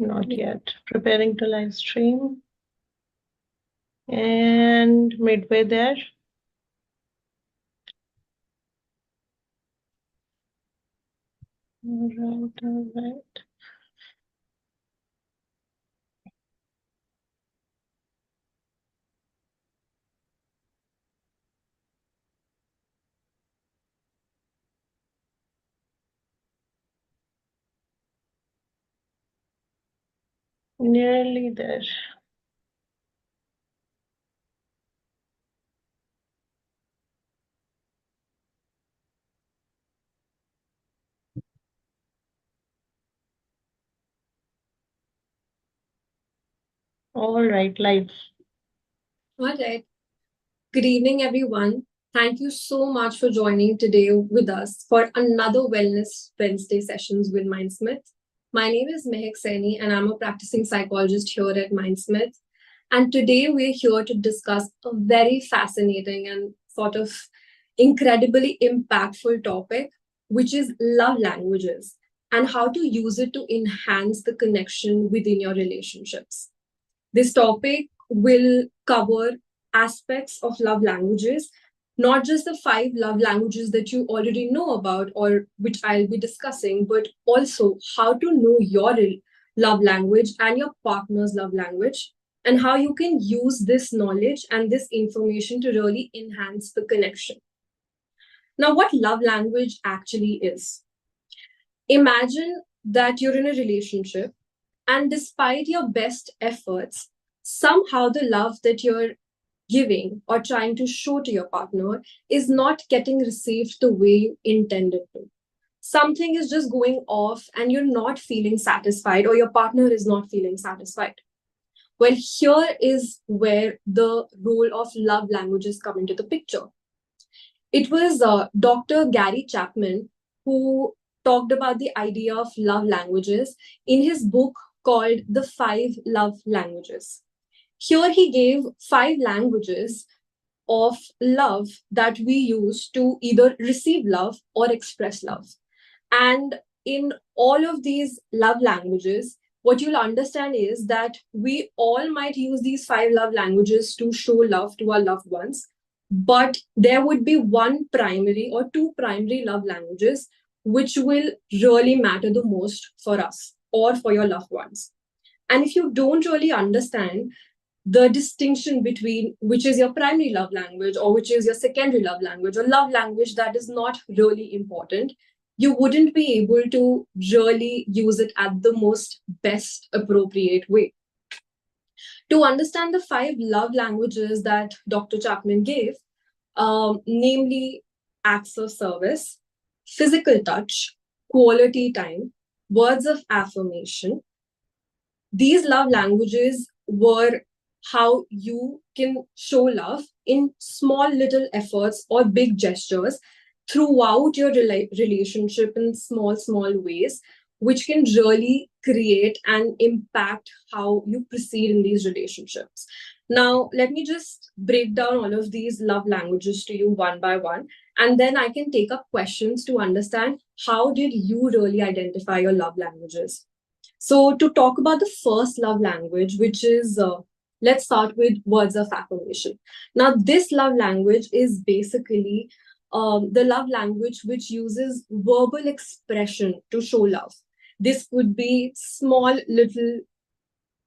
Not yet. Preparing to live stream. And midway there. All right. Nearly there. All right, live. All right. Good evening, everyone. Thank you so much for joining today with us for another Wellness Wednesday sessions with MindSmith. My name is Mehak Saini, and I'm a practicing psychologist here at MindSmith. And today we're here to discuss a very fascinating and sort of incredibly impactful topic, which is love languages and how to use it to enhance the connection within your relationships. This topic will cover aspects of love languages, not just the five love languages that you already know about or which I'll be discussing, but also how to know your love language and your partner's love language, and how you can use this knowledge and this information to really enhance the connection. Now, what love language actually is. Imagine that you're in a relationship, and despite your best efforts, somehow the love that you're giving or trying to show to your partner is not getting received the way you intended to. Something is just going off and you're not feeling satisfied, or your partner is not feeling satisfied. Well, here is where the role of love languages come into the picture. It was Dr. Gary Chapman who talked about the idea of love languages in his book called The Five Love Languages. Here he gave five languages of love that we use to either receive love or express love. And in all of these love languages, what you'll understand is that we all might use these five love languages to show love to our loved ones, but there would be one primary or two primary love languages which will really matter the most for us or for your loved ones. And if you don't really understand the distinction between which is your primary love language or which is your secondary love language or love language that is not really important, you wouldn't be able to really use it at the most best appropriate way. To understand the five love languages that Dr. Chapman gave, namely acts of service, physical touch, quality time, words of affirmation, these love languages were how you can show love in small little efforts or big gestures throughout your relationship in small ways, which can really create and impact how you proceed in these relationships. Now, let me just break down all of these love languages to you one by one, and then I can take up questions to understand how did you really identify your love languages. So, to talk about the first love language, which is let's start with words of affirmation. Now, this love language is basically the love language which uses verbal expression to show love. This could be small little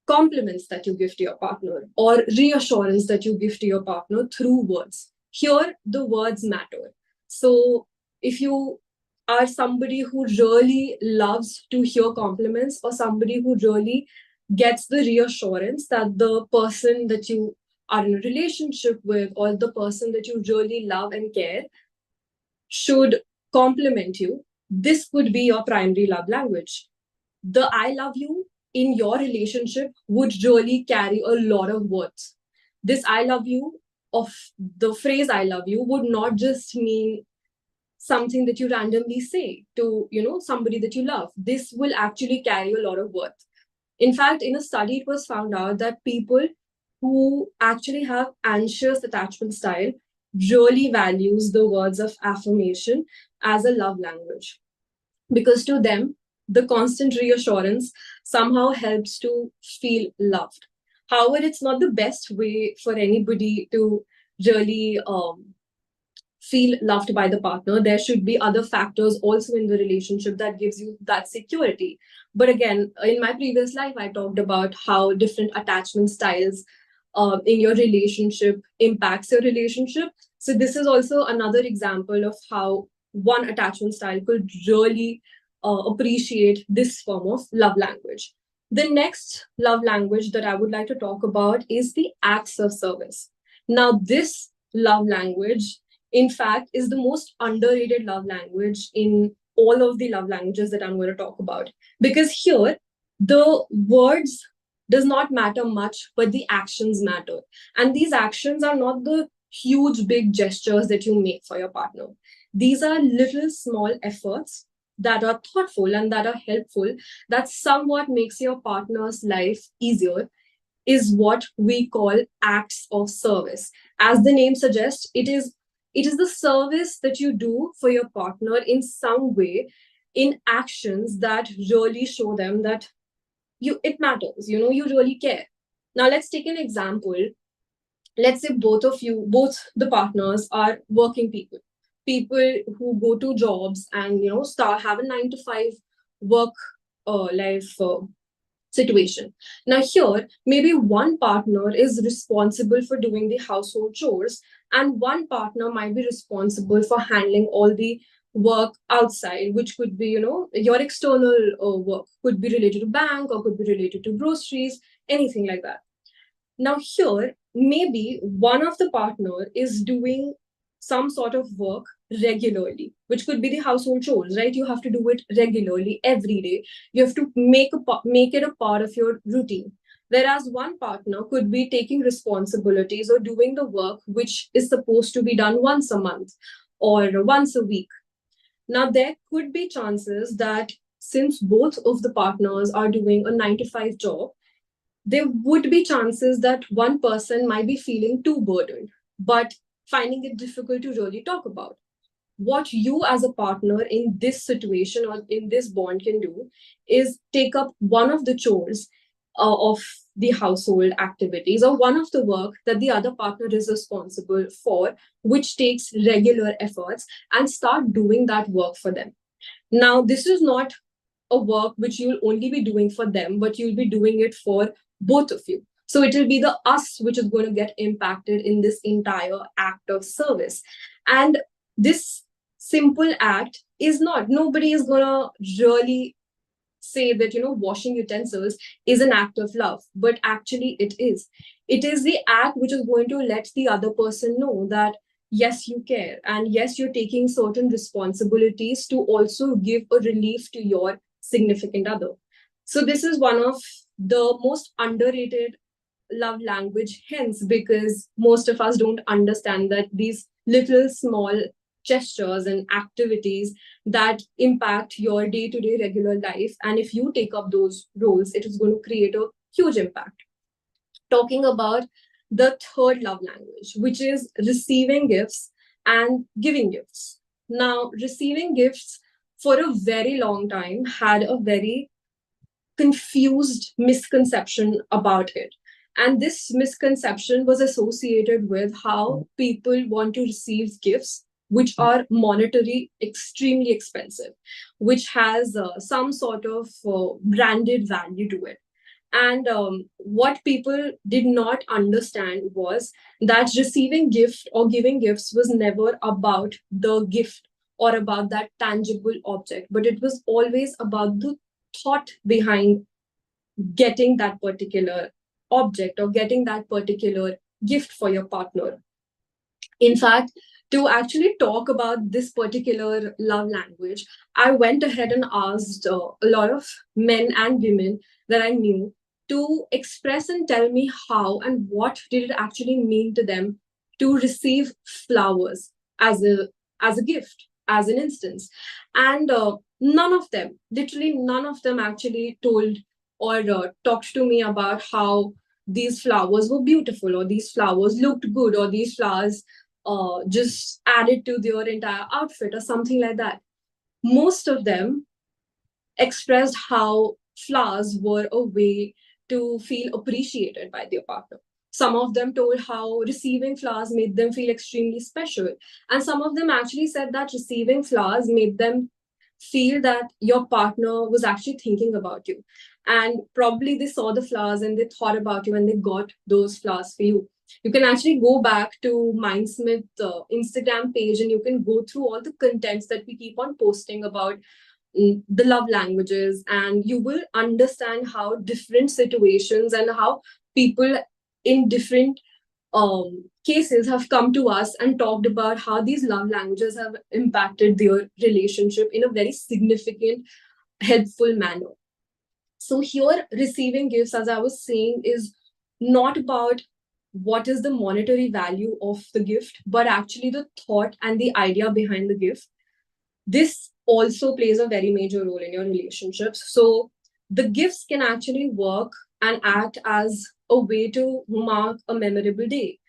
compliments that you give to your partner or reassurance that you give to your partner through words. Here, the words matter. So, if you are somebody who really loves to hear compliments or somebody who really gets the reassurance that the person that you are in a relationship with or the person that you really love and care should compliment you, this could be your primary love language. The I love you in your relationship would really carry a lot of words. This I love you of the phrase I love you would not just mean something that you randomly say to somebody that you love. This will actually carry a lot of worth. In fact, in a study it was found out that people who actually have anxious attachment style really values the words of affirmation as a love language, because to them the constant reassurance somehow helps to feel loved. However, it's not the best way for anybody to really feel loved by the partner. There should be other factors also in the relationship that gives you that security. But again, in my previous life, I talked about how different attachment styles in your relationship impacts your relationship. So this is also another example of how one attachment style could really appreciate this form of love language. The next love language that I would like to talk about is the acts of service. Now, this love language, in fact, is the most underrated love language in all of the love languages that I'm going to talk about. Because here, the words does not matter much, but the actions matter. And these actions are not the huge, big gestures that you make for your partner. These are little, small efforts that are thoughtful and that are helpful, that somewhat makes your partner's life easier, is what we call acts of service. As the name suggests, it is the service that you do for your partner in some way, in actions that really show them that it matters, you really care. Now let's take an example. Let's say both the partners are working people who go to jobs and start have a 9 to 5 work life situation. Now, here, maybe one partner is responsible for doing the household chores, and one partner might be responsible for handling all the work outside, which could be, your external work, could be related to bank or could be related to groceries, anything like that. Now, here, maybe one of the partner is doing some sort of work regularly, which could be the household chores, right? You have to do it regularly every day. You have to make it a part of your routine. Whereas one partner could be taking responsibilities or doing the work which is supposed to be done once a month or once a week. Now, there could be chances that since both of the partners are doing a 9 to 5 job, there would be chances that one person might be feeling too burdened, but finding it difficult to really talk about. What you as a partner in this situation or in this bond can do is take up one of the chores of the household activities or one of the work that the other partner is responsible for, which takes regular efforts, and start doing that work for them. Now, this is not a work which you'll only be doing for them, but you'll be doing it for both of you. So it will be the us which is going to get impacted in this entire act of service. And this simple act is not, nobody is going to really say that, washing utensils is an act of love, but actually it is. It is the act which is going to let the other person know that, yes, you care. And yes, you're taking certain responsibilities to also give a relief to your significant other. So this is one of the most underrated love language, hence, because most of us don't understand that these little small gestures and activities that impact your day-to-day regular life. And if you take up those roles, it is going to create a huge impact. Talking about the third love language, which is receiving gifts and giving gifts. Now, receiving gifts for a very long time had a very confused misconception about it. And this misconception was associated with how people want to receive gifts which are monetary extremely expensive, which has some sort of branded value to it. And what people did not understand was that receiving gift or giving gifts was never about the gift or about that tangible object, but it was always about the thought behind getting that particular object or getting that particular gift for your partner. In fact, to actually talk about this particular love language, I went ahead and asked a lot of men and women that I knew to express and tell me how and what did it actually mean to them to receive flowers as a gift, as an instance. And none of them, literally none of them, actually told or talked to me about how these flowers were beautiful or these flowers looked good or these flowers just added to their entire outfit or something like that. Most of them expressed how flowers were a way to feel appreciated by their partner. Some of them told how receiving flowers made them feel extremely special. And some of them actually said that receiving flowers made them feel that your partner was actually thinking about you. And probably they saw the flowers and they thought about you and they got those flowers for you. You can actually go back to MindSmith Instagram page and you can go through all the contents that we keep on posting about the love languages, and you will understand how different situations and how people in different cases have come to us and talked about how these love languages have impacted their relationship in a very significant, helpful manner. So here, receiving gifts, as I was saying, is not about what is the monetary value of the gift, but actually the thought and the idea behind the gift. This also plays a very major role in your relationships. So the gifts can actually work and act as a way to mark a memorable day,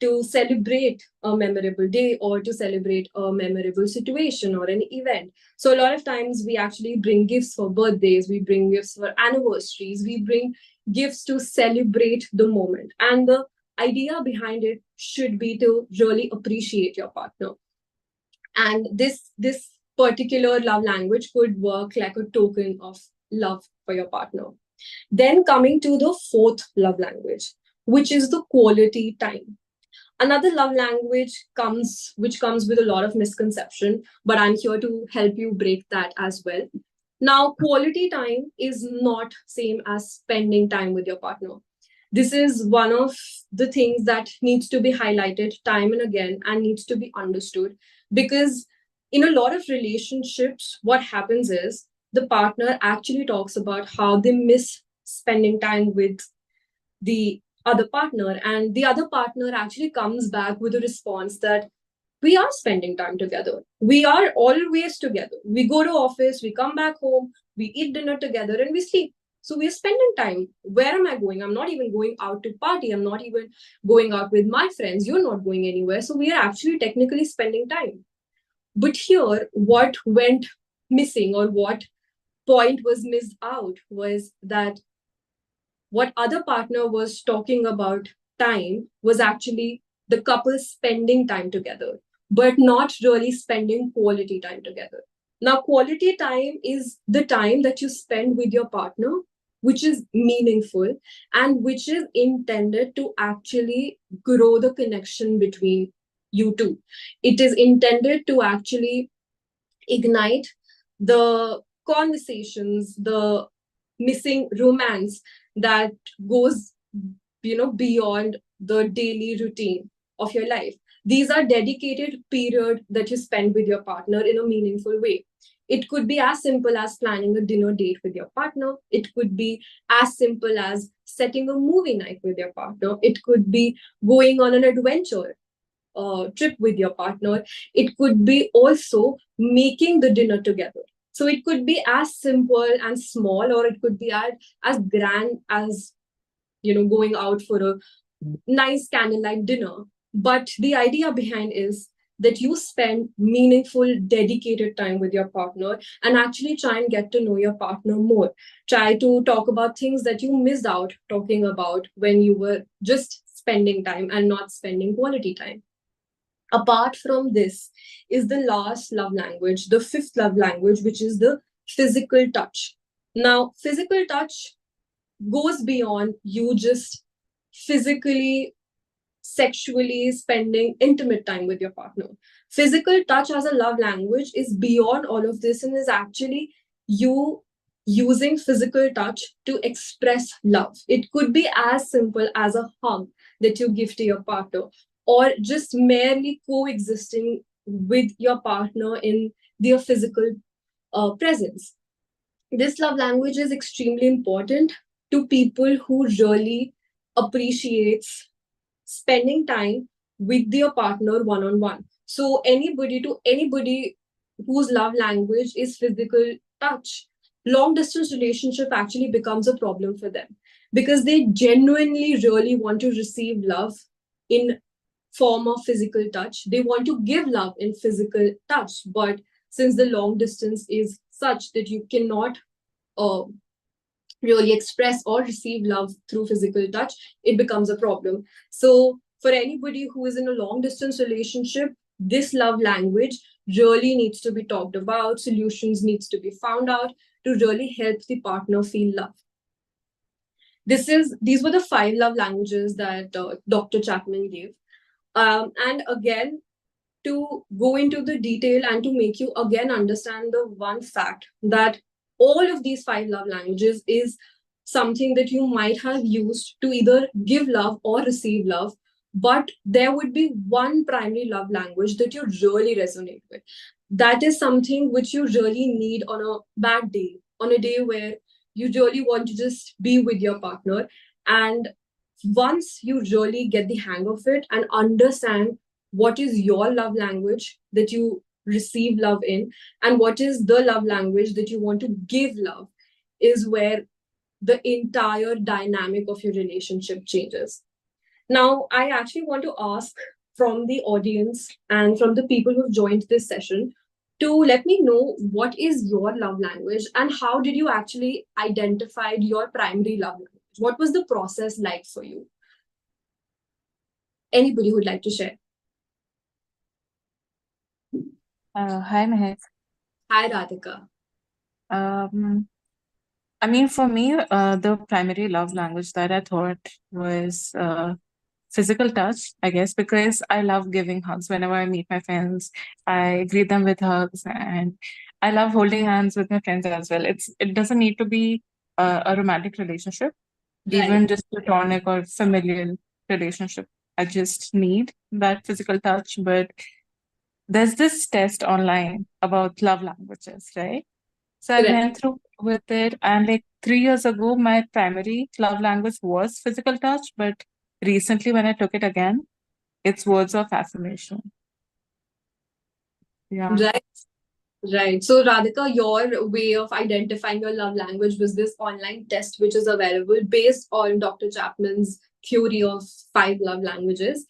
to celebrate a memorable day, or to celebrate a memorable situation or an event. So a lot of times we actually bring gifts for birthdays, we bring gifts for anniversaries, we bring gifts to celebrate the moment. And the idea behind it should be to really appreciate your partner. And this particular love language could work like a token of love for your partner. Then coming to the fourth love language, which is the quality time. Another love language which comes with a lot of misconception, but I'm here to help you break that as well. Now, quality time is not same as spending time with your partner. This is one of the things that needs to be highlighted time and again and needs to be understood, because in a lot of relationships, what happens is the partner actually talks about how they miss spending time with the other partner, and the other partner actually comes back with a response that we are spending time together, we are always together, we go to office, we come back home, we eat dinner together, and we sleep. So we're spending time. Where am I going? I'm not even going out to party, I'm not even going out with my friends, you're not going anywhere, so we are actually technically spending time. But here, what went missing, or what point was missed out, was that what other partner was talking about time was actually the couple spending time together, but not really spending quality time together. Now, quality time is the time that you spend with your partner, which is meaningful and which is intended to actually grow the connection between you two. It is intended to actually ignite the conversations, the missing romance that goes beyond the daily routine of your life. These are dedicated period that you spend with your partner in a meaningful way. It could be as simple as planning a dinner date with your partner. It could be as simple as setting a movie night with your partner. It could be going on an adventure trip with your partner. It could be also making the dinner together. So it could be as simple and small, or it could be as grand as going out for a nice candlelight dinner. But the idea behind is that you spend meaningful, dedicated time with your partner and actually try and get to know your partner more. Try to talk about things that you missed out talking about when you were just spending time and not spending quality time. Apart from this is the last love language, the fifth love language, which is the physical touch. Now, physical touch goes beyond you just physically, sexually spending intimate time with your partner. Physical touch as a love language is beyond all of this and is actually you using physical touch to express love. It could be as simple as a hug that you give to your partner, or just merely coexisting with your partner in their physical presence. This love language is extremely important to people who really appreciates spending time with their partner one on one. So anybody whose love language is physical touch, long distance relationship actually becomes a problem for them, because they genuinely really want to receive love in form of physical touch. They want to give love in physical touch, but since the long distance is such that you cannot uh, really express or receive love through physical touch, it becomes a problem. So for anybody who is in a long distance relationship, this love language really needs to be talked about. Solutions needs to be found out to really help the partner feel love. These were the 5 love languages that Dr. Chapman gave. And again, to go into the detail and to make you again understand the one fact that all of these 5 love languages is something that you might have used to either give love or receive love, but there would be one primary love language that you really resonate with. That is something which you really need on a bad day, on a day where you really want to just be with your partner. And once you really get the hang of it and understand what is your love language that you receive love in and what is the love language that you want to give love, is where the entire dynamic of your relationship changes. Now, I actually want to ask from the audience and from the people who've joined this session to let me know what is your love language and how did you actually identify your primary love language? What was the process like for you? Anybody who'd like to share? Hi, Mehak. Hi, Radhika. I mean, for me, the primary love language that I thought was physical touch, I guess, because I love giving hugs whenever I meet my friends. I greet them with hugs, and I love holding hands with my friends as well. It doesn't need to be a romantic relationship, even just platonic or familial relationship. I just need that physical touch. But there's this test online about love languages, right? So I Correct. went through with it, and like 3 years ago, my primary love language was physical touch, but recently when I took it again, it's words of affirmation. Yeah. Right. Right. So, Radhika, your way of identifying your love language was this online test, which is available based on Dr. Chapman's theory of 5 love languages.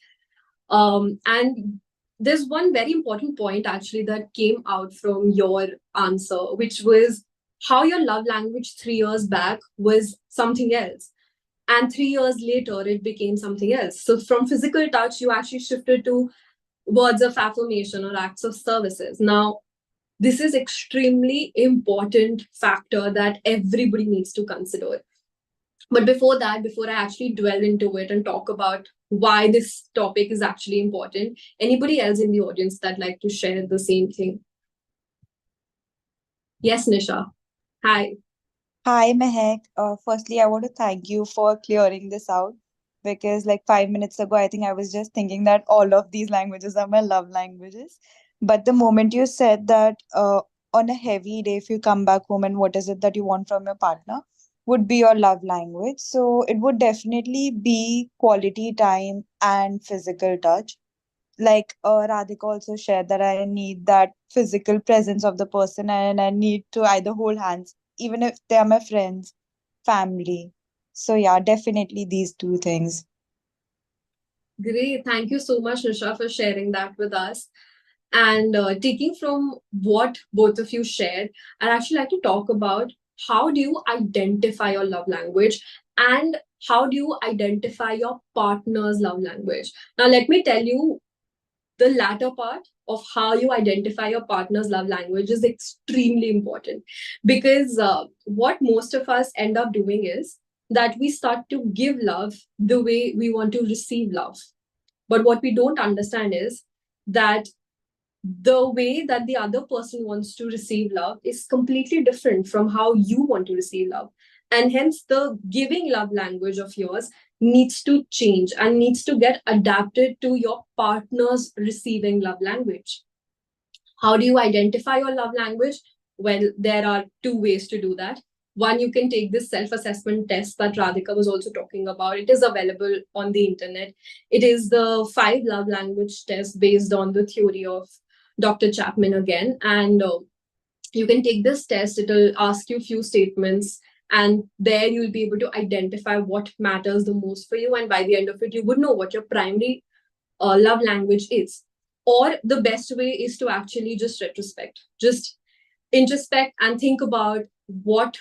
And there's one very important point actually that came out from your answer, which was how your love language 3 years back was something else. And 3 years later, it became something else. So, from physical touch, you actually shifted to words of affirmation or acts of services. Now, this is extremely important factor that everybody needs to consider. But before that, before I actually dwell into it and talk about why this topic is actually important, anybody else in the audience that like to share the same thing? Yes, Nisha. Hi. Hi, Mehak. Firstly, I want to thank you for clearing this out because, like 5 minutes ago, I think I was just thinking that all of these languages are my love languages. But the moment you said that on a heavy day, if you come back home and what is it that you want from your partner would be your love language. So it would definitely be quality time and physical touch. Like Radhika also shared that I need that physical presence of the person and I need to either hold hands, even if they are my friends, family. So yeah, definitely these two things. Great. Thank you so much, Nisha, for sharing that with us. And taking from what both of you shared, I'd actually like to talk about how do you identify your love language and how do you identify your partner's love language. Now, let me tell you, the latter part of how you identify your partner's love language is extremely important because what most of us end up doing is that we start to give love the way we want to receive love. But what we don't understand is that the way that the other person wants to receive love is completely different from how you want to receive love. And hence, the giving love language of yours needs to change and needs to get adapted to your partner's receiving love language. How do you identify your love language? Well, there are 2 ways to do that. One, you can take this self assessment test that Radhika was also talking about. It is available on the internet. It is the 5 love language test based on the theory of Dr. Chapman again. And you can take this test, it'll ask you a few statements, and there you'll be able to identify what matters the most for you. And by the end of it, you would know what your primary love language is. Or the best way is to actually just retrospect, just introspect and think about what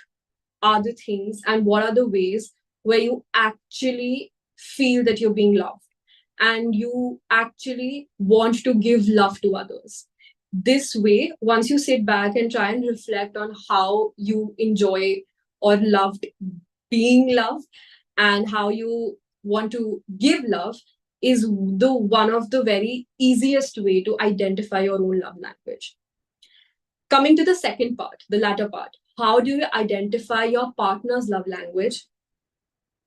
are the things and what are the ways where you actually feel that you're being loved and you actually want to give love to others. This way, once you sit back and try and reflect on how you enjoy or loved being loved and how you want to give love, is the one of the very easiest way to identify your own love language. Coming to the second part, the latter part, how do you identify your partner's love language?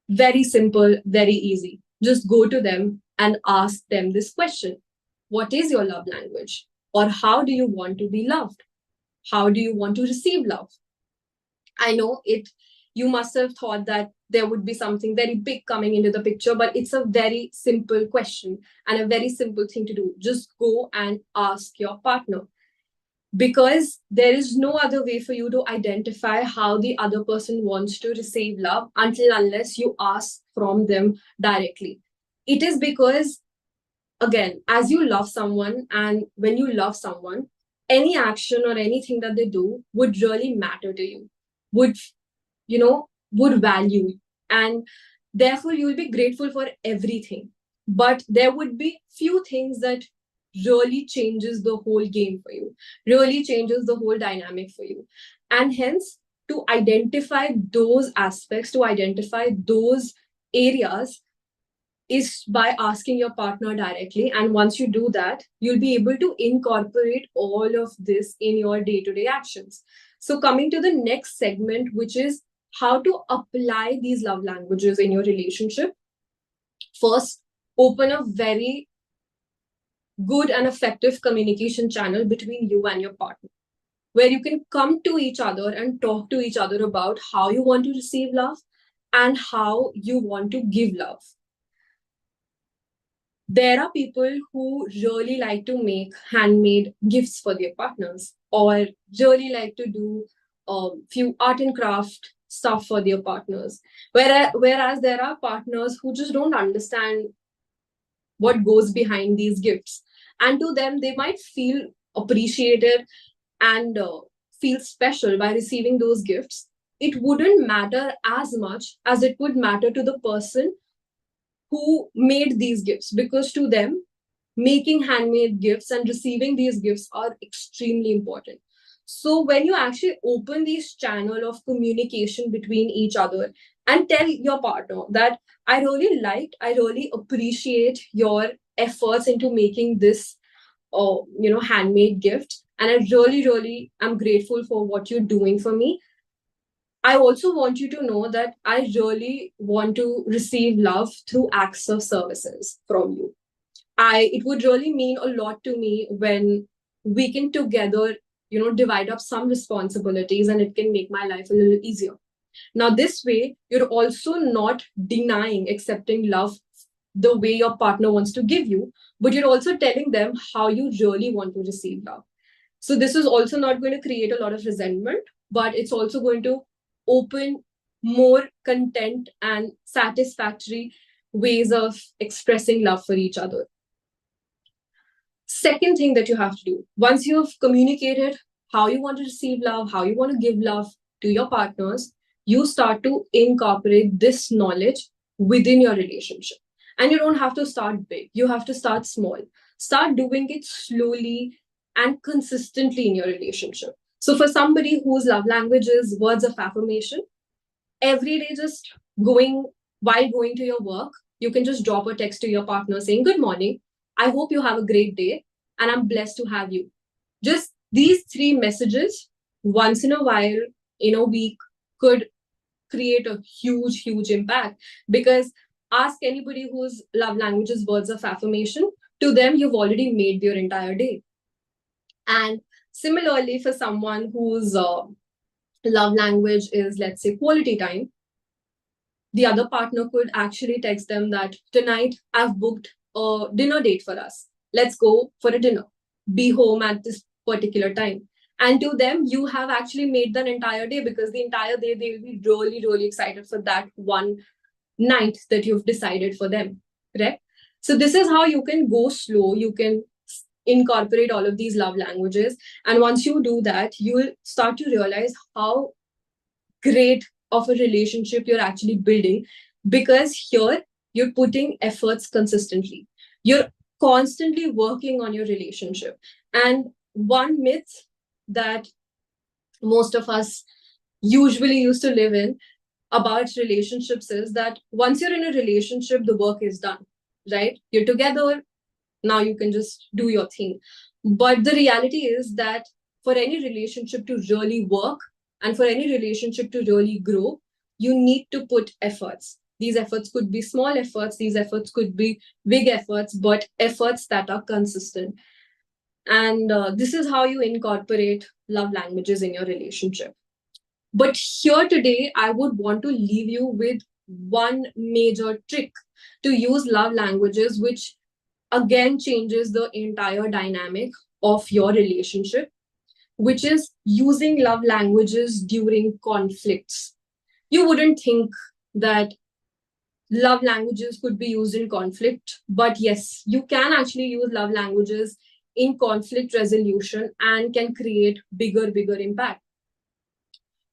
Very simple, very easy. Just go to them and ask them this question: what is your love language? Or how do you want to be loved? How do you want to receive love? I know it, you must have thought that there would be something very big coming into the picture, but it's a very simple question and a very simple thing to do. Just go and ask your partner, because there is no other way for you to identify how the other person wants to receive love unless you ask from them directly. It is because, again, as you love someone, and when you love someone, any action or anything that they do would really matter to you, would, would value, and therefore you'll be grateful for everything. But there would be few things that really changes the whole game for you, really changes the whole dynamic for you. And hence, to identify those aspects, to identify those areas, is by asking your partner directly. And once you do that, you'll be able to incorporate all of this in your day-to-day actions. So coming to the next segment, which is how to apply these love languages in your relationship. First, open a very good and effective communication channel between you and your partner, where you can come to each other and talk to each other about how you want to receive love and how you want to give love. There are people who really like to make handmade gifts for their partners, or really like to do few art and craft stuff for their partners. Whereas there are partners who just don't understand what goes behind these gifts. And to them, they might feel appreciated and feel special by receiving those gifts. It wouldn't matter as much as it would matter to the person who made these gifts, because to them, making handmade gifts and receiving these gifts are extremely important. So when you actually open this channel of communication between each other and tell your partner that I really appreciate your efforts into making this handmade gift, and I really am grateful for what you're doing for me. I also want you to know that I really want to receive love through acts of services from you. It would really mean a lot to me when we can together, divide up some responsibilities, and it can make my life a little easier. Now, this way, you're also not denying accepting love the way your partner wants to give you, but you're also telling them how you really want to receive love. So this is also not going to create a lot of resentment, but it's also going to open more content and satisfactory ways of expressing love for each other. Second thing that you have to do, once you've communicated how you want to receive love, how you want to give love to your partners, you start to incorporate this knowledge within your relationship. And you don't have to start big. You have to start small. Start doing it slowly and consistently in your relationship. So for somebody whose love language is words of affirmation, every day just while going to your work, you can just drop a text to your partner saying, "Good morning. I hope you have a great day, and I'm blessed to have you." Just these 3 messages once in a while in a week could create a huge, huge impact. Because ask anybody whose love language is words of affirmation, to them, you've already made their entire day. And similarly, for someone whose love language is, let's say, quality time, the other partner could actually text them that tonight I've booked a dinner date for us. Let's go for a dinner. Be home at this particular time. And to them, you have actually made that entire day, because the entire day they will be really, really excited for that one night that you've decided for them. Correct? So this is how you can go slow. You can incorporate all of these love languages. And once you do that, you will start to realize how great of a relationship you're actually building, because here you're putting efforts consistently. You're constantly working on your relationship. And one myth that most of us usually used to live in about relationships is that once you're in a relationship, the work is done, right? You're together, now you can just do your thing. But the reality is that for any relationship to really work and for any relationship to really grow, you need to put efforts. These efforts could be small efforts, these efforts could be big efforts, but efforts that are consistent. And this is how you incorporate love languages in your relationship. But here today, I would want to leave you with one major trick to use love languages, which again changes the entire dynamic of your relationship, which is using love languages during conflicts. You wouldn't think that love languages could be used in conflict, but yes, you can actually use love languages in conflict resolution and can create bigger impact.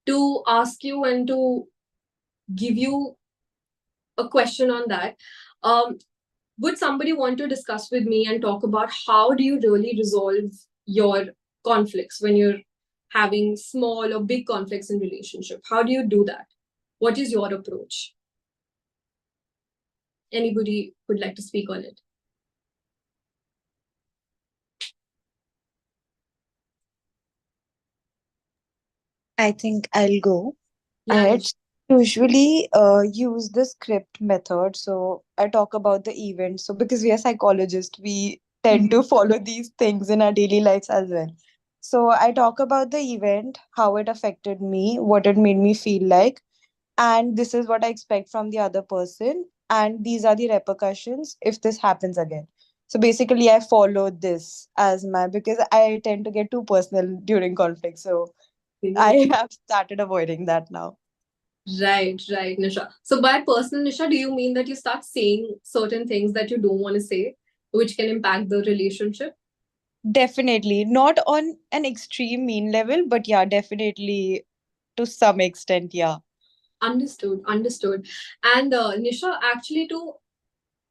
To ask you and to give you a question on that, would somebody want to discuss with me and talk about how do you really resolve your conflicts when you're having small or big conflicts in relationship? How do you do that? What is your approach? Anybody would like to speak on it? I think I'll go Yeah. ahead. Usually use the script method. So I talk about the event. So because we are psychologists, we tend to follow these things in our daily lives as well. So I talk about the event, how it affected me, what it made me feel like, and this is what I expect from the other person, and these are the repercussions if this happens again. So basically, I followed this as my, because I tend to get too personal during conflict. So I have started avoiding that now. Right, Nisha. So by personal, Nisha, do you mean that you start saying certain things that you don't want to say, which can impact the relationship? Definitely. Not on an extreme mean level, but yeah, definitely to some extent, yeah. Understood. And Nisha, actually, to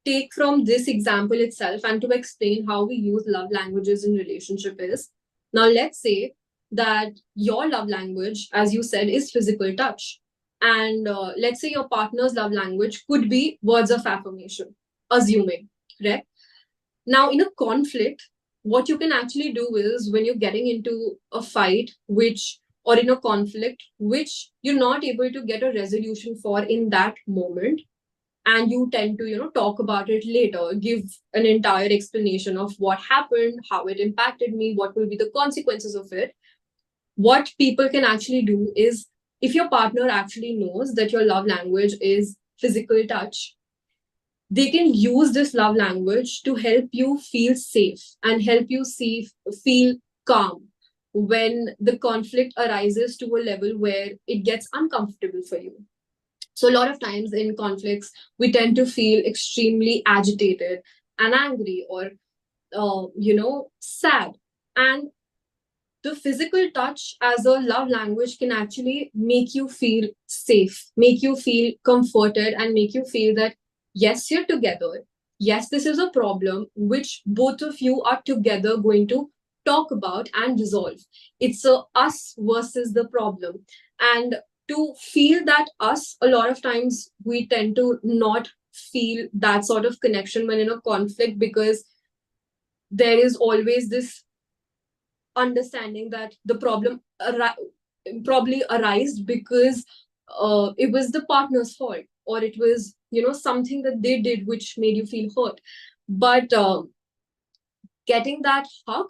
take from this example itself and to explain how we use love languages in relationship is, now let's say that your love language, as you said, is physical touch. And let's say your partner's love language could be words of affirmation, assuming, correct? Now, in a conflict, what you can actually do is when you're getting into a fight, which or in a conflict, which you're not able to get a resolution for in that moment, and you tend to, talk about it later, give an entire explanation of what happened, how it impacted me, what will be the consequences of it. What people can actually do is, if your partner actually knows that your love language is physical touch, they can use this love language to help you feel safe and help you feel calm when the conflict arises to a level where it gets uncomfortable for you. So a lot of times in conflicts, we tend to feel extremely agitated and angry, or sad. And the physical touch as a love language can actually make you feel safe, make you feel comforted, and make you feel that, yes, you're together. Yes, this is a problem which both of you are together going to talk about and resolve. It's a us versus the problem. And to feel that us, a lot of times we tend to not feel that sort of connection when in a conflict, because there is always this understanding that the problem probably arised because it was the partner's fault, or it was something that they did which made you feel hurt. But getting that hug,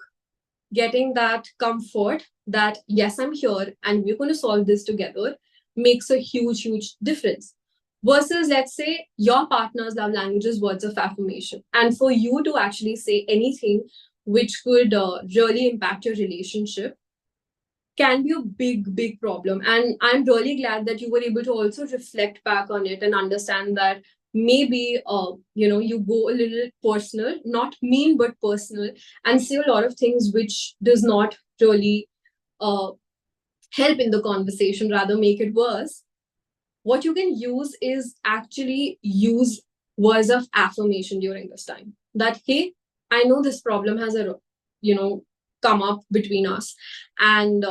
getting that comfort that yes, I'm here and we're going to solve this together, makes a huge difference. Versus, let's say your partner's love language is words of affirmation, and for you to actually say anything which could really impact your relationship can be a big problem. And I'm really glad that you were able to also reflect back on it and understand that maybe you go a little personal, not mean but personal, and say a lot of things which does not really uh, help in the conversation, rather make it worse. what you can use is actually use words of affirmation during this time. That, hey, I know this problem has come up between us, and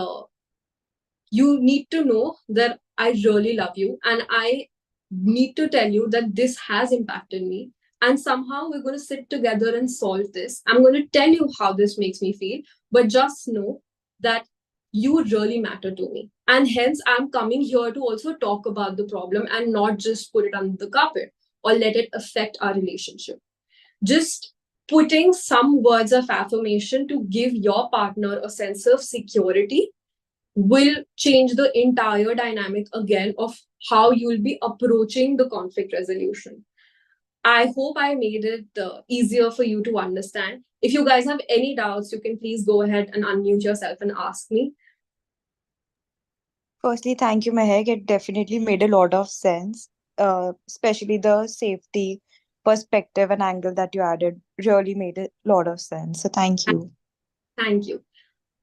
you need to know that I really love you, and I need to tell you that this has impacted me. And somehow we're going to sit together and solve this. I'm going to tell you how this makes me feel, but just know that you really matter to me. And hence, I'm coming here to also talk about the problem and not just put it under the carpet or let it affect our relationship. Just putting some words of affirmation to give your partner a sense of security will change the entire dynamic again of how you'll be approaching the conflict resolution. I hope I made it easier for you to understand. If you guys have any doubts, you can please go ahead and unmute yourself and ask me. Firstly, thank you, Mehak. It definitely made a lot of sense, especially the safety perspective and angle that you added really made a lot of sense. So thank you. Thank you.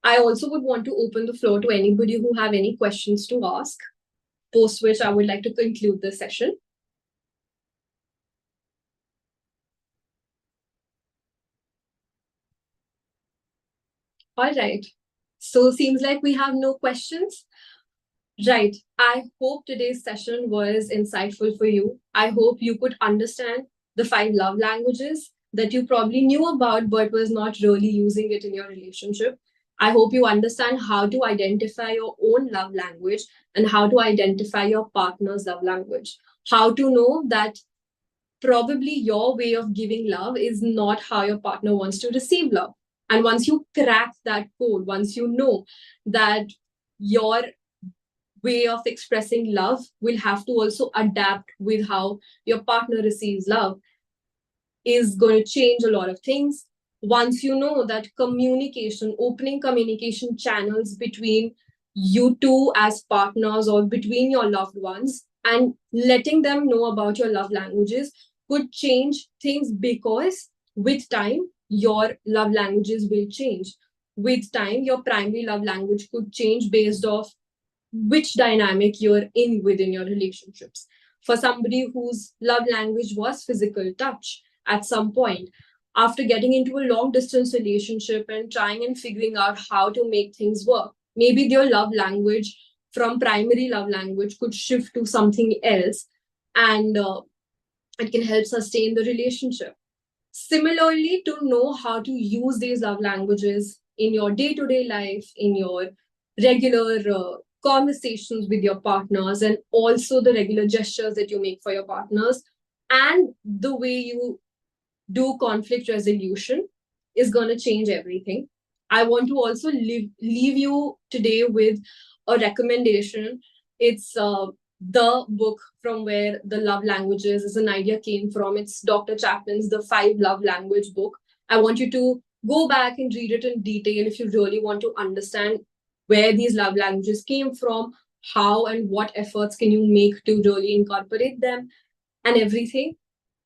I also would want to open the floor to anybody who have any questions to ask, post which I would like to conclude this session. All right. So seems like we have no questions. Right. I hope today's session was insightful for you. I hope you could understand the 5 love languages that you probably knew about but was not really using it in your relationship. I hope you understand how to identify your own love language and how to identify your partner's love language. How to know that probably your way of giving love is not how your partner wants to receive love. And once you crack that code, once you know that your way of expressing love will have to also adapt with how your partner receives love, is going to change a lot of things. Once you know that communication, opening communication channels between you two as partners or between your loved ones and letting them know about your love languages could change things, because with time, your love languages will change. With time, your primary love language could change based off which dynamic you're in within your relationships. For somebody whose love language was physical touch at some point, after getting into a long distance relationship and trying and figuring out how to make things work, maybe their love language from primary love language could shift to something else, and it can help sustain the relationship. Similarly, to know how to use these love languages in your day-to-day life, in your regular conversations with your partners, and also the regular gestures that you make for your partners, and the way you do conflict resolution is going to change everything. I want to also leave you today with a recommendation. It's the book from where the love languages as an idea came from. It's Dr. Chapman's The 5 Love Language book. I want you to go back and read it in detail if you really want to understand where these love languages came from, how and what efforts can you make to really incorporate them, and everything.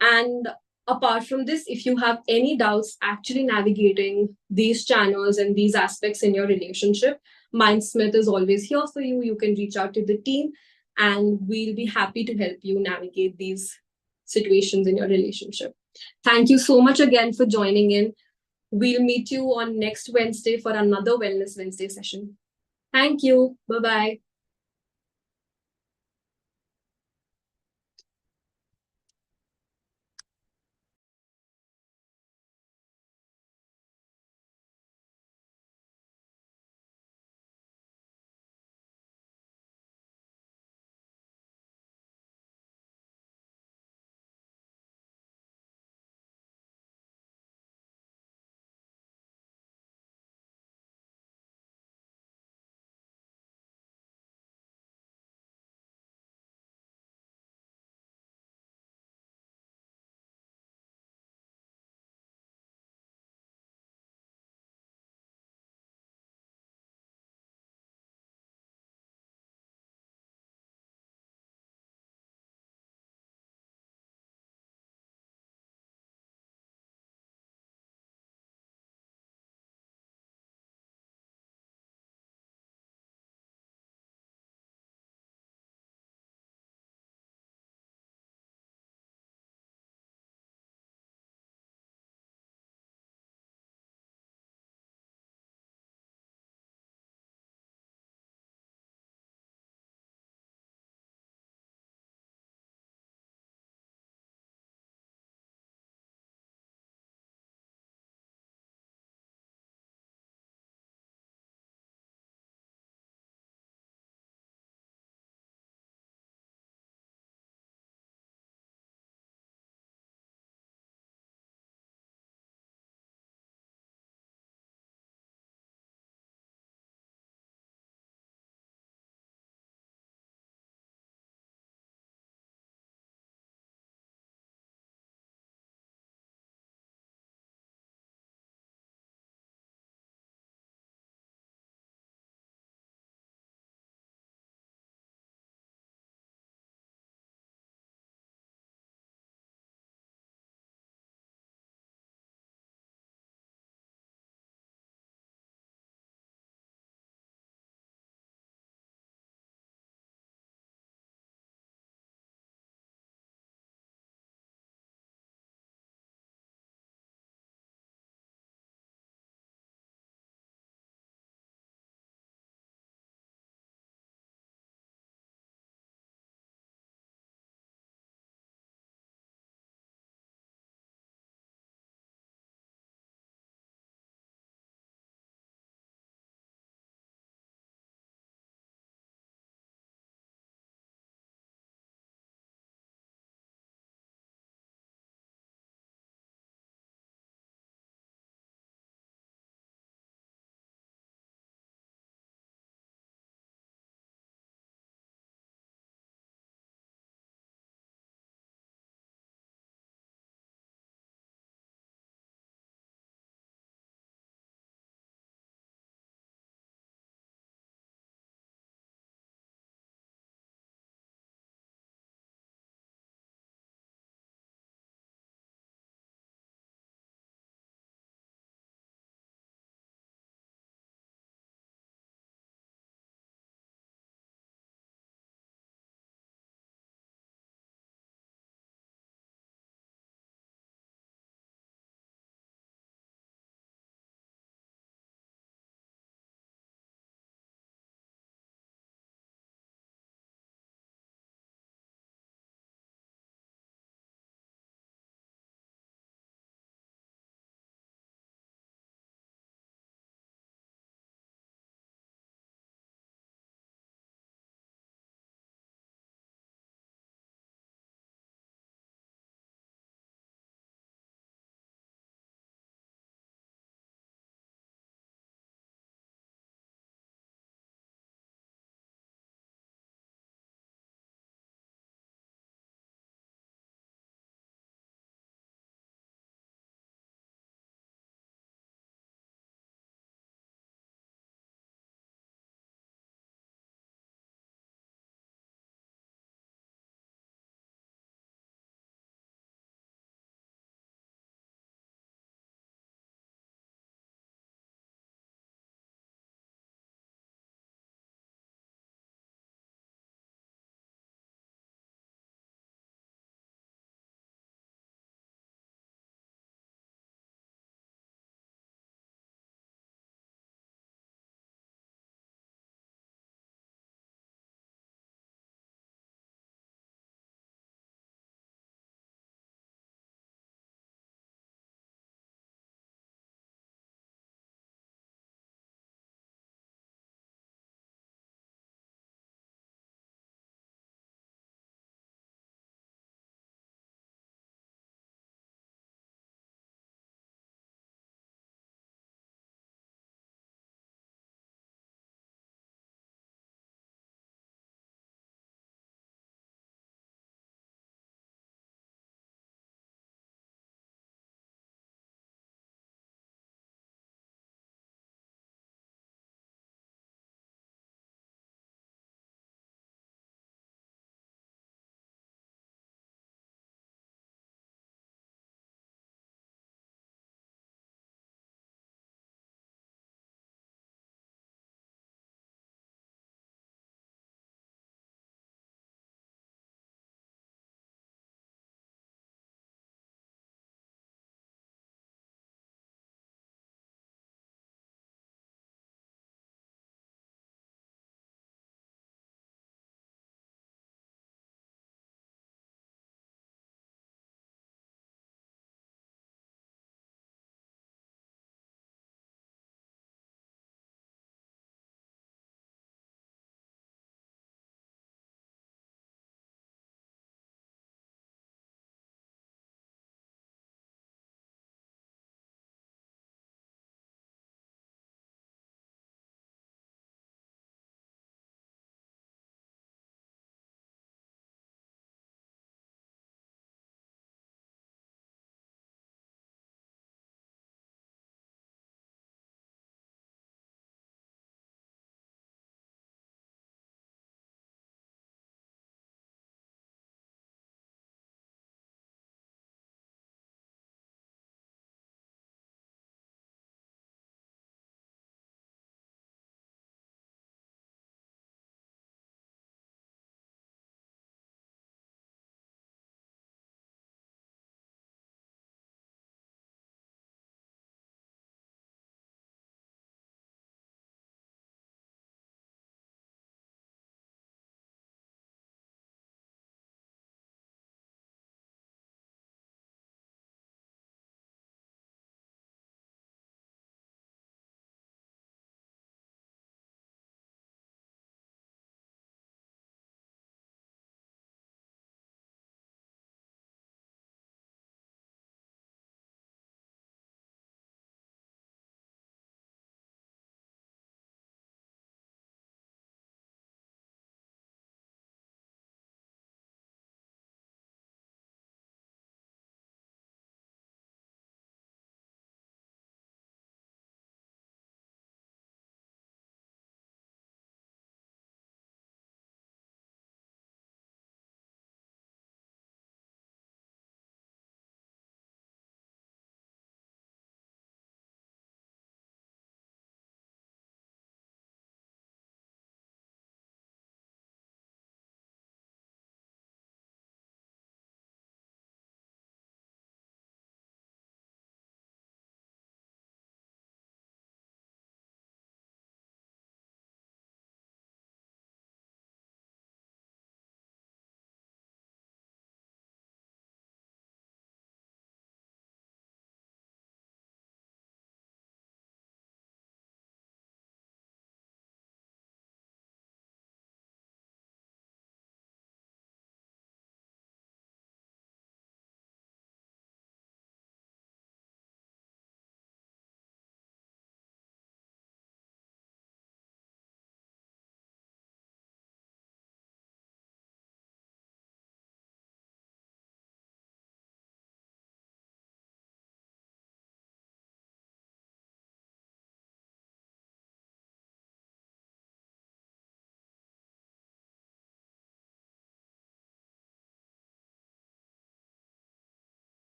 And apart from this, if you have any doubts actually navigating these channels and these aspects in your relationship, MindSmith is always here for you. You can reach out to the team and we'll be happy to help you navigate these situations in your relationship. Thank you so much again for joining in. We'll meet you on next Wednesday for another Wellness Wednesday session. Thank you. Bye-bye.